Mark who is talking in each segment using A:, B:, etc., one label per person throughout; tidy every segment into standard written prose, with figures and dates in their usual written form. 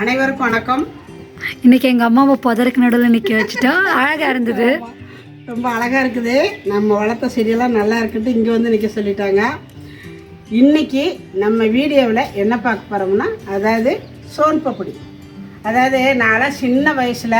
A: அனைவருக்கும் வணக்கம்.
B: இன்றைக்கி எங்கள் அம்மாவை புதருக்கு நடுவில் நிற்க வச்சுட்டோம். அழகாக இருந்தது,
A: ரொம்ப அழகாக இருக்குது. நம்ம வளர்த்த செடியெல்லாம் நல்லா இருக்குன்ட்டு இங்கே வந்து நிற்க சொல்லிட்டாங்க. இன்றைக்கி நம்ம வீடியோவில் என்ன பார்க்க போகிறோம்னா, அதாவது சோன் பப்படி. அதாவது நான்லாம் சின்ன வயசில்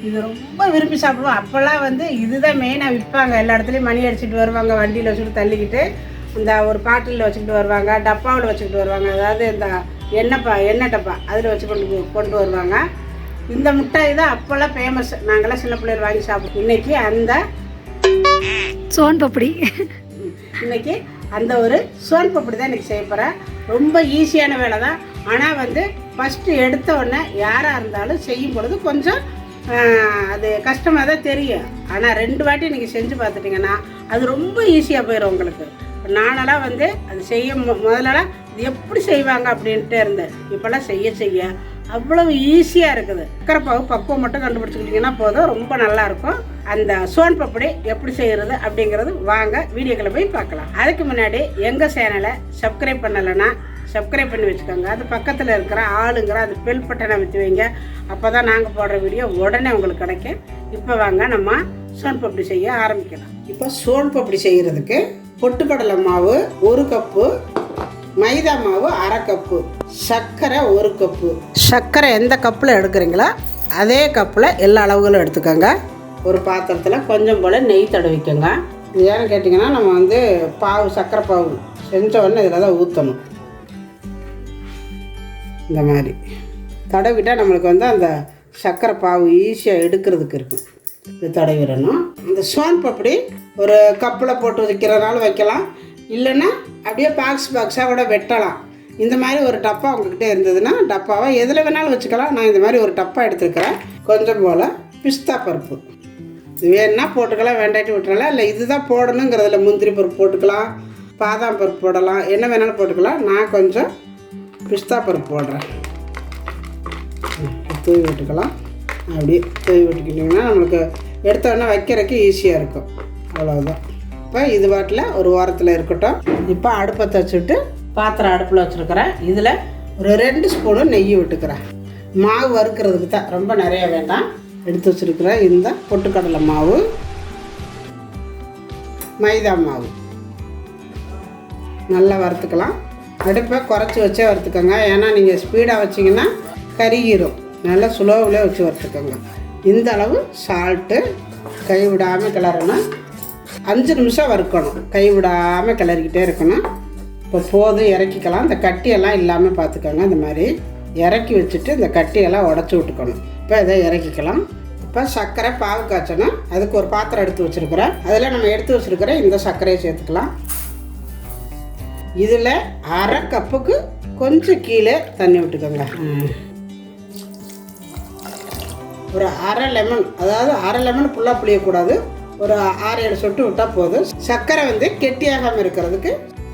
A: இது ரொம்ப விரும்பி சாப்பிடுவோம். அப்போல்லாம் வந்து இதுதான் மெயினாக விற்பாங்க. எல்லா இடத்துலையும் மணி அடிச்சுட்டு வருவாங்க, வண்டியில் வச்சுட்டு தள்ளிக்கிட்டு இந்த ஒரு பாட்டிலில் வச்சுக்கிட்டு வருவாங்க, டப்பாவில் வச்சுக்கிட்டு வருவாங்க. அதாவது இந்த எண்ணெய் டப்பா அதில் வச்சு கொண்டு வருவாங்க. இந்த மிட்டாய் தான் அப்போல்லாம் ஃபேமஸ். நாங்கள்லாம் சின்ன பிள்ளைகள் வாங்கி சாப்பிடுவோம். இன்றைக்கி அந்த
B: சோன் பப்படி
A: ஒரு சோன் பப்படி தான் இன்றைக்கி செய்ய போகிறேன். ரொம்ப ஈஸியான வேலை தான். ஆனால் வந்து ஃபஸ்ட்டு எடுத்த உடனே யாராக இருந்தாலும் செய்யும் பொழுது கொஞ்சம் அது கஷ்டமாக தான் தெரியும். ஆனால் 2 வாட்டி நீங்கள் செஞ்சு பார்த்துட்டிங்கன்னா அது ரொம்ப ஈஸியாக போயிடும் உங்களுக்கு. நானெல்லாம் வந்து அது செய்ய முதலெல்லாம் இது எப்படி செய்வாங்க அப்படின்ட்டு இருந்தேன். இப்போல்லாம் செய்ய அவ்வளவு ஈஸியாக இருக்குது. சக்கரைப்பாவு பக்குவம் மட்டும் கண்டுபிடிச்சிக்கிட்டிங்கன்னா போதும், ரொம்ப நல்லாயிருக்கும். அந்த சோன் பப்படி எப்படி செய்கிறது அப்படிங்கிறது வாங்க வீடியோக்களை போய் பார்க்கலாம். அதுக்கு முன்னாடி எங்கள் சேனலை சப்ஸ்கிரைப் பண்ணலைன்னா சப்ஸ்கிரைப் பண்ணி வச்சுக்கோங்க. அது பக்கத்தில் இருக்கிற ஆளுங்கிற அது பெல் பட்டனை வச்சு வைங்க. அப்போ தான் நாங்கள் போடுற வீடியோ உடனே உங்களுக்கு கிடைக்கும். இப்போ வாங்க நம்ம சோன் பப்படி செய்ய ஆரம்பிக்கலாம். இப்போ சோன் பப்படி செய்கிறதுக்கு பொட்டுக்கடலை மாவு 1 கப்பு, மைதா மாவு 1/2 கப்பு, சர்க்கரை 1 கப்பு. சர்க்கரை எந்த கப்பில் எடுக்கிறீங்களோ அதே கப்பில் எல்லா அளவுகளும் எடுத்துக்கோங்க. ஒரு பாத்திரத்தில் கொஞ்சம் போல் நெய் தடவிக்கோங்க. இது ஏன்னு கேட்டிங்கன்னா, நம்ம வந்து சர்க்கரை பாவு செஞ்ச உடனே இதில் தான் ஊற்றணும். இந்த மாதிரி தடவிட்டால் நம்மளுக்கு வந்து அந்த சர்க்கரை பாவு ஈஸியாக எடுக்கிறதுக்கு இருக்கும். இது தடவிடணும். இந்த சோன் பப்படி ஒரு கப்பில் போட்டு வைக்கிறதுனால வைக்கலாம், இல்லைன்னா அப்படியே பாக்ஸாக கூட வெட்டலாம். இந்த மாதிரி ஒரு டப்பா உங்கள்கிட்ட இருந்ததுன்னா டப்பாவை எதில் வேணாலும் வச்சுக்கலாம். நான் இந்த மாதிரி ஒரு டப்பா எடுத்துருக்கிறேன். கொஞ்சம் போல் பிஸ்தா பருப்பு வேணுன்னா போட்டுக்கலாம், வேண்டாட்டி விட்டுறலாம். இல்லை இதுதான் போடணுங்கிறதுல முந்திரி பருப்பு போட்டுக்கலாம், பாதாம் பருப்பு போடலாம், என்ன வேணாலும் போட்டுக்கலாம். நான் கொஞ்சம் பிஸ்தா பருப்பு போடுறேன். தூவி விட்டுக்கலாம். அப்படியே தூவி விட்டுக்கிட்டிங்கன்னா நம்மளுக்கு எடுத்தோடனே வைக்கிறதுக்கு ஈஸியாக இருக்கும். அவ்வளோதான். இப்போ இது பாட்டில் ஒரு ஓரத்தில் இருக்கட்டும். இப்போ அடுப்பத்தை வச்சுட்டு பாத்திரம் அடுப்பில் வச்சுருக்கிறேன். இதில் ஒரு 2 ஸ்பூனு நெய் விட்டுக்கிறேன். மாவு வறுக்கிறதுக்கு தான், ரொம்ப நிறைய வேண்டாம். எடுத்து வச்சுருக்கிறேன் இந்த பொட்டுக்கடலை மாவு, மைதா மாவு நல்லா வறுத்துக்கலாம். அடுப்பை குறைச்சி வச்சே வறுத்துக்கோங்க. ஏன்னா நீங்கள் ஸ்பீடாக வச்சிங்கன்னா கருகிரும். நல்லா ஸ்லோவிலே வச்சு வறுத்துக்கோங்க. இந்த அளவு சால்ட்டு கைவிடாமல் கிளறணும். 5 நிமிஷம் வறுக்கணும், கைவிடாமல் கிளறிக்கிட்டே இருக்கணும். இப்போ போதும், இறக்கிக்கலாம். இந்த கட்டியெல்லாம் இல்லாமல் பார்த்துக்கோங்க. இந்த மாதிரி இறக்கி வச்சுட்டு இந்த கட்டியெல்லாம் உடச்சி விட்டுக்கணும். இப்போ இதை இறக்கிக்கலாம். இப்போ சர்க்கரை பாவு காய்ச்சணும். அதுக்கு ஒரு பாத்திரம் எடுத்து வச்சுருக்கிறேன். அதில் நம்ம எடுத்து வச்சுருக்கிற இந்த சர்க்கரையை சேர்த்துக்கலாம். இதில் 1/2 கப்புக்கு கொஞ்சம் கீழே தண்ணி விட்டுக்கோங்க. ஒரு 1/2 லெமன், அதாவது 1/2 லெமன் ஃபுல்லாக புளியக்கூடாது, ஒரு 6-7 சொட்டு விட்டால் போதும். சர்க்கரை வந்து கெட்டியாகாமல் இருக்கிறதுக்கு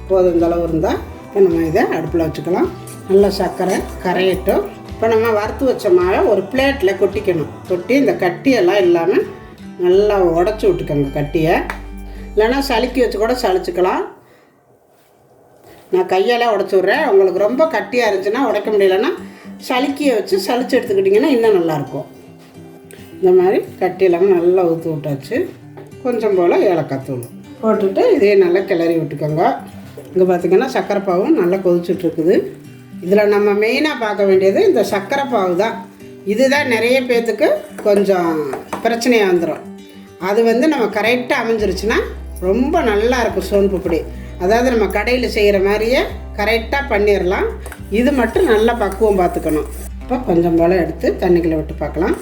A: போதும். இந்த அளவு இருந்தால் இப்போ நம்ம இதை அடுப்பில் வச்சுக்கலாம். நல்லா சர்க்கரை கரையட்டும். இப்போ நம்ம வறுத்து வச்ச மாவை ஒரு பிளேட்டில் கொட்டிக்கணும். கொட்டி இந்த கட்டியெல்லாம் இல்லாமல் நல்லா உடச்சி விட்டுக்கோங்க. கட்டியை இல்லைன்னா சளிக்கி வச்சு கூட சளிச்சிக்கலாம். நான் கையால் உடச்சி விட்றேன். உங்களுக்கு ரொம்ப கட்டியாக இருந்துச்சுன்னா உடைக்க முடியலன்னா சளிக்கியை வச்சு சளிச்சு எடுத்துக்கிட்டிங்கன்னா இன்னும் நல்லாயிருக்கும். இந்த மாதிரி கட்டி இல்லாமல் நல்லா ஊற்றி விட்டாச்சு. கொஞ்சம் போல் ஏலக்காய் தூள் போட்டுட்டு இதே நல்லா கிளறி விட்டுக்கோங்க. இங்கே பார்த்திங்கன்னா சர்க்கரை பாவும் நல்லா கொதிச்சுட்ருக்குது. இதில் நம்ம மெயினாக பார்க்க வேண்டியது இந்த சர்க்கரை பாவு தான். இதுதான் நிறைய பேர்த்துக்கு கொஞ்சம் பிரச்சனையாக வந்துடும். அது வந்து நம்ம கரெக்டாக அமைஞ்சிருச்சுன்னா ரொம்ப நல்லா இருக்கும் சோன் பப்படி. அதாவது நம்ம கடையில் செய்கிற மாதிரியே கரெக்டாக பண்ணிடலாம். இது மட்டும் நல்லா பக்குவம் பார்த்துக்கணும். இப்போ கொஞ்சம் போல் எடுத்து தண்ணிக்குள்ளே விட்டு பார்க்கலாம்.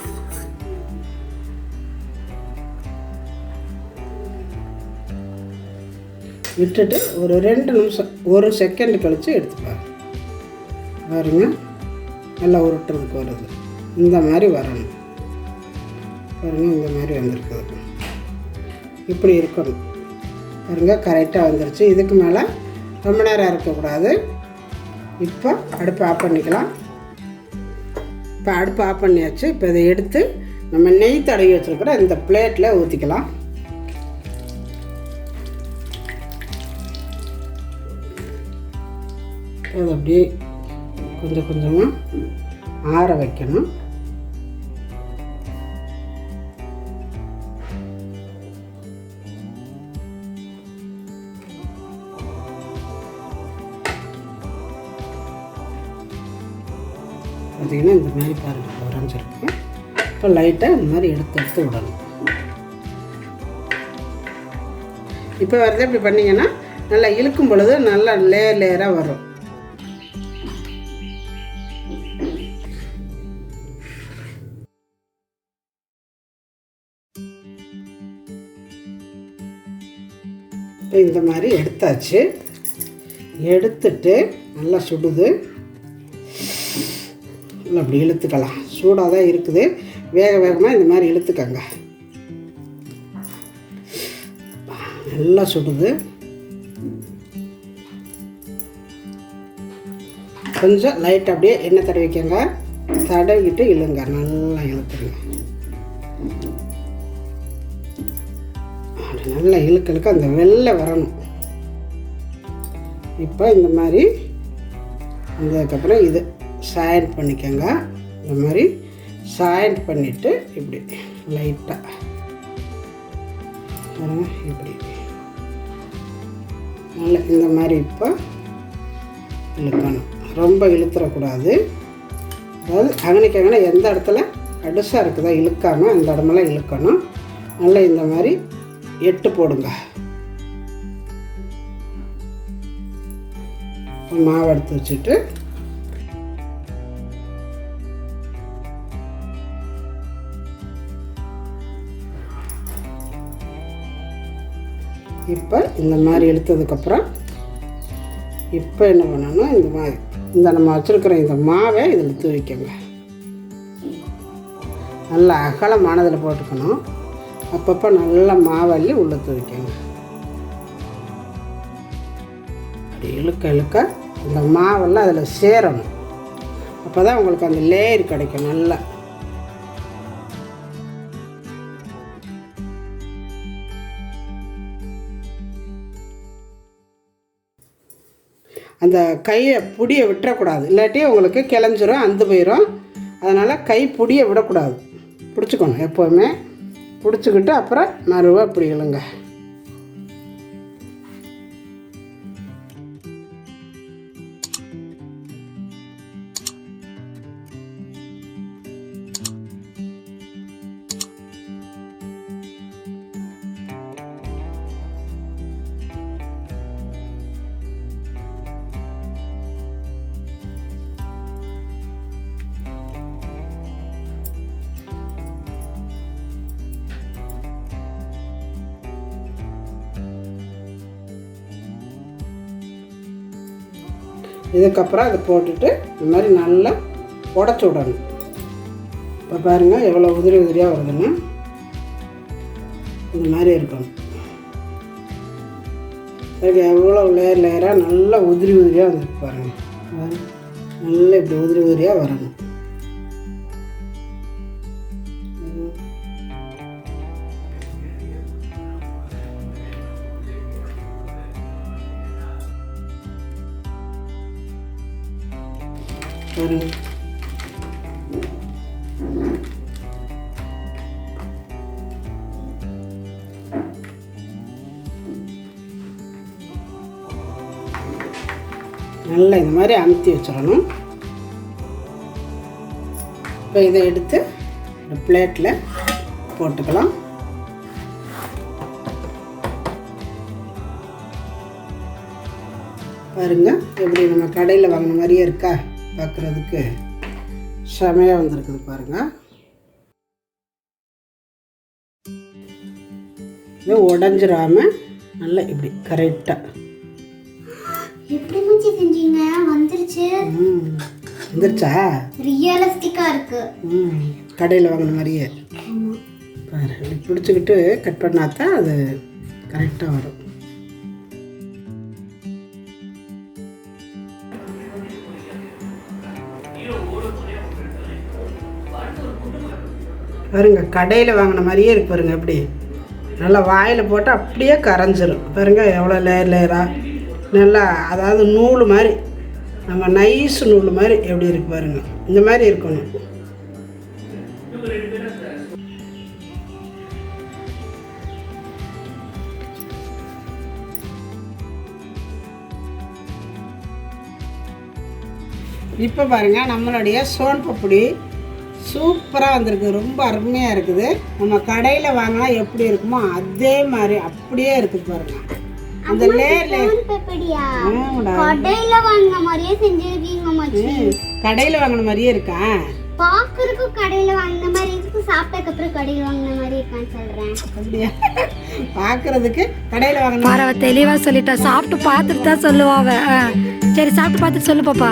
A: விட்டுட்டு ஒரு 2 நிமிஷம், 1 செகண்ட் கழித்து எடுத்துப்பாங்க. பாருங்க, நல்லா உருட்டுறதுக்கு வருது. இந்த மாதிரி வரணும். பாருங்கள், இந்த மாதிரி வந்திருக்குது. இப்படி இருக்கணும். பாருங்க, கரெக்டாக வந்துருச்சு. இதுக்கு மேலே ரொம்ப நேரம் இருக்கக்கூடாது. இப்போ அடுப்பு ஆஃப் பண்ணிக்கலாம். இப்போ அடுப்பு ஆஃப் பண்ணியாச்சு. இப்போ இதை எடுத்து நம்ம நெய் தடவி வச்சுருக்கிற இந்த பிளேட்டில் ஊற்றிக்கலாம். அது அப்படியே கொஞ்சம் கொஞ்சமாக ஆற வைக்கணும். பார்த்திங்கன்னா இந்த மாதிரி பாருங்கள் உறைஞ்சிருக்கு. இப்போ லைட்டாக இந்த மாதிரி எடுத்து விடணும். இப்போ வரது இப்படி பண்ணிங்கன்னா நல்லா இழுக்கும் பொழுது நல்லா லேயராக வரும். இப்போ இந்த மாதிரி எடுத்தாச்சு. எடுத்துட்டு நல்லா சுடுது, நல்லா அப்படி இழுத்துக்கலாம். சூடாக தான் இருக்குது, வேகமாக இந்த மாதிரி இழுத்துக்கங்க. நல்லா சுடுது. கொஞ்சம் லைட் அப்படியே எண்ணெய் தடவிக்கங்க, தடவிக்கிட்டு இழுங்க, நல்லா இழுத்துருங்க. நல்லா இழுக்க அந்த வெள்ளை வரணும். இப்போ இந்த மாதிரி வந்ததுக்கப்புறம் இது சாயன் பண்ணிக்கோங்க. இந்த மாதிரி சாயன் பண்ணிவிட்டு இப்படி லைட்டாக இப்படி நல்லா இந்த மாதிரி இப்போ இழுக்கணும். ரொம்ப இழுத்துடக்கூடாது. அதாவது அங்கனைக்கு எந்த இடத்துல கடுசாக இருக்குதோ இழுக்காமல் அந்த இடமெல்லாம் இழுக்கணும். நல்லா இந்த மாதிரி 8 போடுங்க. மாவு எடுத்து வச்சுட்டு இப்போ இந்த மாதிரி இழுத்ததுக்கப்புறம் இப்போ என்ன பண்ணணும், இந்த மாதிரி நம்ம வச்சுருக்கிற இந்த மாவை இதில் தூவிக்கங்க. நல்லா அகலமானதில் போட்டுக்கணும். அப்பப்போ நல்லா மாவள்ளி உள்ளே தூவிக்கங்க. அப்படி இழுக்க இந்த மாவெல்லாம் அதில் சேரணும். அப்போ தான் உங்களுக்கு அந்த லேயர் கிடைக்கும். நல்லா அந்த கையை புடியை விட்டுறக்கூடாது, இல்லாட்டி உங்களுக்கு கிளஞ்சிரும், அந்து போயிடும். அதனால் கை புடியை விடக்கூடாது, பிடிச்சிக்கணும். எப்போவுமே பிடிச்சிக்கிட்டு அப்புறம் மறுவா அப்படி இழுங்க. இதுக்கப்புறம் அதை போட்டுட்டு இந்த மாதிரி நல்லா உடச்சி விடணும். இப்போ பாருங்கள் எவ்வளோ உதிரியாக வருதுன்னு. இந்த மாதிரி இருக்கணும். அதுக்கு எவ்வளோ லேயராக நல்லா உதிரியாக வந்துருக்கு பாருங்கள். நல்லா இப்படி உதிரியாக வரணும். பாருங்கள் நல்லா இந்த மாதிரி அமுத்தி வச்சிடணும். இப்போ இதை எடுத்து ஒரு பிளேட்டில் போட்டுக்கலாம். பாருங்கள் எப்படி நம்ம கடையில் வாங்கின மாதிரியே இருக்கா, பார்க்குறதுக்கு செமையாக வந்திருக்குது பாருங்கள். இது உடஞ்சிடாமல் நல்லா இப்படி கரெக்டாக
C: எப்படி மூச்சி செஞ்சீங்க? வந்துருச்சு.
A: வந்துருச்சா?
C: ரியலிஸ்டிக்காக இருக்கு.
A: கடையில் வாங்கின மாதிரியே பாரு. இப்படி பிடிச்சிக்கிட்டு கட் பண்ணாதான் அது கரெக்டாக வரும். பாருங்க கடையில் வாங்கின மாதிரியே இருக்கு பாருங்க. எப்படி நல்லா வாயில் போட்டு அப்படியே கரைஞ்சிரும் பாருங்க. எவ்வளோ லேயராக நல்லா, அதாவது நூல் மாதிரி நம்ம நைஸ் நூல் மாதிரி எப்படி இருக்கு பாருங்க, இந்த மாதிரி இருக்கணும். இப்போ பாருங்கள் நம்மளுடைய சோன் பப்படி சூப்பராக வந்திருக்கு, ரொம்ப அருமையாக இருக்குது. நம்ம கடையில் வாங்கினா எப்படி இருக்குமோ அதே மாதிரி அப்படியே இருக்குது பாருங்கள். அந்த
C: கடையில வாங்கின மாதிரியே செஞ்சிருக்கீங்க மச்சி.
A: கடையில் வாங்கின மாதிரியே இருக்கா?
C: பாக்குறதுக்கு கடையில வாங்கின மாதிரி இருக்கு, சாப்பிட்டதுக்கு அப்புறம் கடையில வாங்கின மாதிரி இருக்கான்னு சொல்றேன்.
A: அப்படியா? பாக்குறதுக்கு கடையில வாங்கின
B: பரவ தெளிவா சொல்லிட்டா. சாப்பிட்டு பார்த்துட்டு தான் சொல்லுவாவ. சரி சாப்பிட்டு பார்த்துட்டு சொல்லு பாப்பா.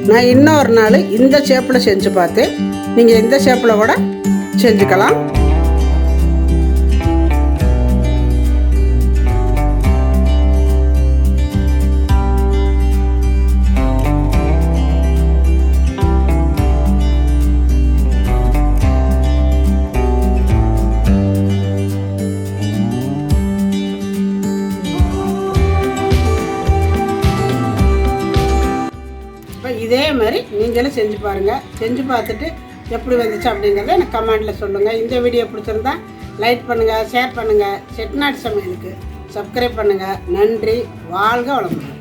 A: நான் இன்னொரு நாள் இந்த ஷேப்பில் செஞ்சு பார்த்து நீங்கள் இந்த ஷேப்பில் கூட செஞ்சுக்கலாம். இதே மாதிரி நீங்களும் செஞ்சு பாருங்கள். செஞ்சு பார்த்துட்டு எப்படி வந்துச்சு அப்படிங்கிறத எனக்கு கமெண்டில் சொல்லுங்கள். இந்த வீடியோ பிடிச்சிருந்தா லைக் பண்ணுங்கள், ஷேர் பண்ணுங்கள். செட்டிநாடு சமையலுக்கு சப்ஸ்கிரைப் பண்ணுங்கள். நன்றி. வாழ்க வளமுடன்.